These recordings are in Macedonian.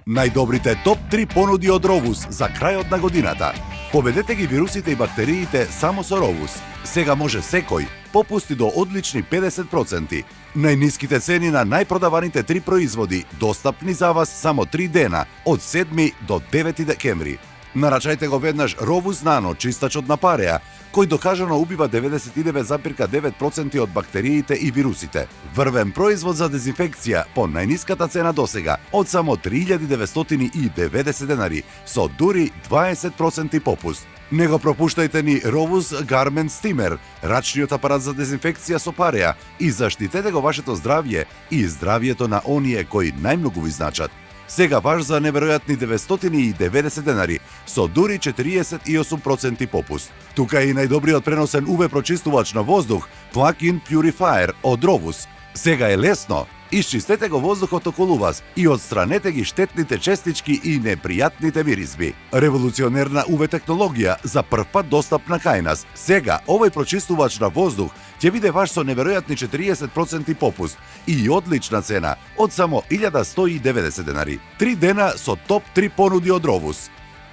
Најдобрите топ 3 понуди од Rovus за крајот на годината. Победете ги вирусите и бактериите само со Rovus. Сега може секој попусти до одлични 50%. Најниските цени на најпродаваните 3 производи достапни за вас само 3 дена од 7 до 9 декември. Нарачајте го веднаш Rovus Nano чистачот на пареа, кој докажано убива 99,9% од бактериите и вирусите. Врвен производ за дезинфекција по најниската цена досега од само 3.990 денари, со дури 20% попуст. Не го пропуштајте ни Rovus Garment Steamer, рачниот апарат за дезинфекција со пареа, и заштитете го вашето здравје и здравјето на оние кои најмногу ви значат. Сега ваш за неверојатни 990 денари, со дури 48% попуст. Тука е и најдобриот преносен UV прочистувач на воздух, Plug-in Purifier од Rovus. Сега е лесно. Исчистете го воздухот околу вас и отстранете ги штетните честички и непријатните миризби. Револуционерна UV технологија за прв пат достапна кај нас. Сега овој прочистувач на воздух ќе биде ваш со неверојатни 40% попуст и одлична цена од само 1190 денари. 3 дена со топ 3 понуди од Rovus.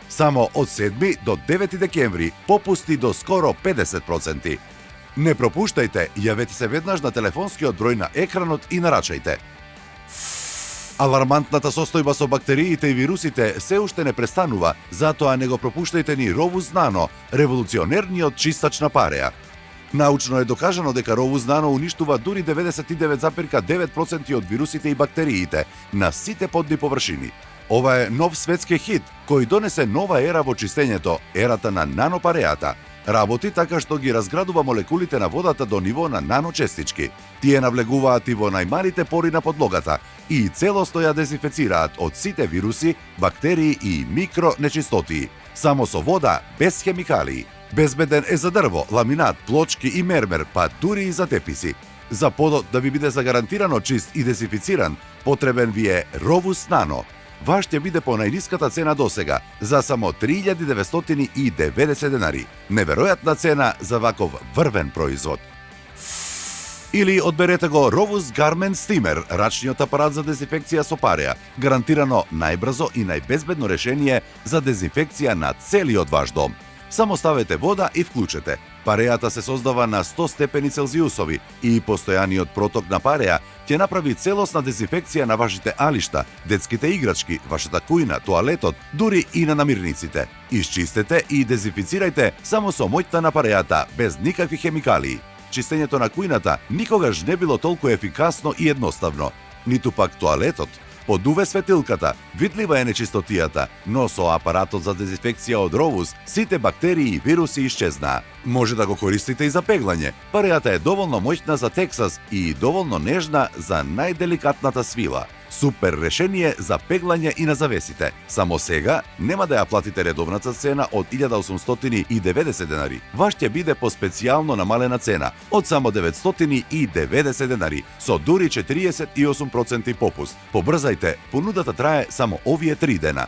Само од 7 до 9 декември попусти до скоро 50%. Не пропуштајте, јавете се веднаш на телефонскиот број на екранот и нарачајте. Алармантната состојба со бактериите и вирусите се уште не престанува, затоа не го пропуштајте ни Rovus Nano, револуционерниот чистач на пареа. Научно е докажано дека Rovus Nano уништува дури 99,9% од вирусите и бактериите на сите подни површини. Ова е нов светски хит кој донесе нова ера во чистењето, ерата на нанопареата. Работи така што ги разградува молекулите на водата до ниво на наночестички. Тие навлегуваат и во најмалите пори на подлогата и целосно ја дезинфецираат од сите вируси, бактерии и микронечистотии. Само со вода, без хемикалии. Безбеден е за дрво, ламинат, плочки и мермер, па дури и за теписи. За подот да ви биде загарантирано чист и дезинфициран, потребен ви е Rovus Nano. Ваш ќе биде по најниската цена досега, за само 3.990 денари. Неверојатна цена за ваков врвен производ. Или одберете го Rovus Garment Steamer, рачниот апарат за дезинфекција со пареа, гарантирано најбрзо и најбезбедно решение за дезинфекција на целиот ваш дом. Само ставете вода и вклучете. Пареата се создава на 100 степени Целзиусови и постојаниот проток на пареа ќе направи целосна дезинфекција на вашите алишта, детските играчки, вашата кујна, тоалетот, дури и на намирниците. Исчистете и дезинфицирајте само со моќта на пареата, без никакви хемикалии. Чистењето на кујната никогаш не било толку ефикасно и едноставно, ниту пак тоалетот. Под UV светилката видлива е нечистотијата, но со апаратот за дезинфекција од Rovus сите бактерии и вируси исчезнаа. Може да го користите и за пеглање. Пареата е доволно моќна за Тексас и доволно нежна за најделикатната свила. Супер решение за пеглање и на завесите. Само сега нема да ја платите редовната цена од 1890 денари. Ваш ќе биде по специјално намалена цена од само 990 денари, со дури 48% попуст. Побрзајте, понудата трае само овие 3 дена.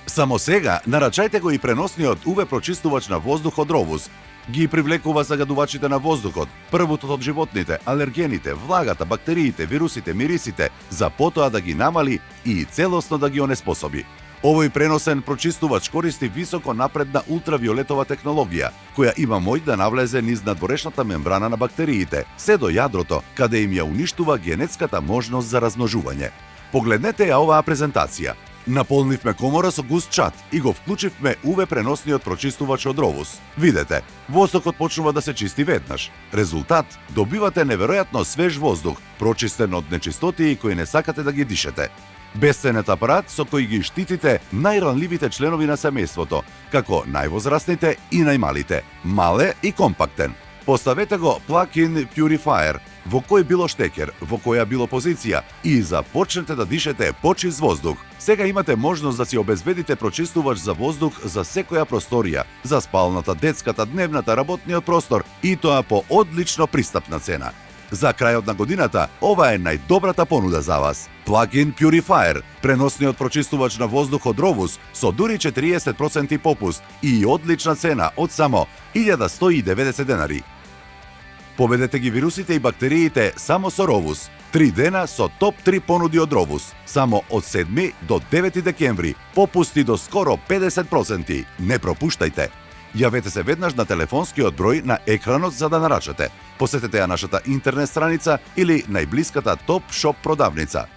Само сега нарачајте го и преносниот UV прочистувач на воздух од Rovus. Ги привлекува загадувачите на воздухот, првутот од животните, алергените, влагата, бактериите, вирусите, мирисите, за потоа да ги намали и целосно да ги онеспособи. Овој преносен прочистувач користи високо напредна ултравиолетова технологија, која има моќ да навлезе низ надворешната мембрана на бактериите, се до јадрото, каде им ја уништува генетската можност за размножување. Погледнете ја оваа презентација. Наполнивме комора со густ чад и го вклучивме UV преносниот прочистувач од Rovus. Видете, воздухот почнува да се чисти веднаш. Резултат, добивате неверојатно свеж воздух, прочистен од нечистотии кои не сакате да ги дишете. Бесценет апарат со кој ги штитите најранливите членови на семејството, како највозрастните и најмалите. Мал е и компактен. Поставете го Plug-in Purifier во кој било штекер, во која било позиција и започнете да дишете почист воздух. Сега имате можност да си обезбедите прочистувач за воздух за секоја просторија, за спалната, детската, дневната, работниот простор и тоа по одлично пристапна цена. За крајот на годината, ова е најдобрата понуда за вас. Plug-in Purifier, преносниот прочистувач на воздух од Rovus со дури 40% попуст и одлична цена од само 1190 денари. Победете ги вирусите и бактериите само со Ровус. 3 дена со топ 3 понуди од Ровус. Само од 7 до 9 декември. Попусти до скоро 50%. Не пропуштајте. Јавете се веднаш на телефонскиот број на екранот за да нарачате. Посетете ја нашата интернет страница или најблиската Топ Шоп продавница.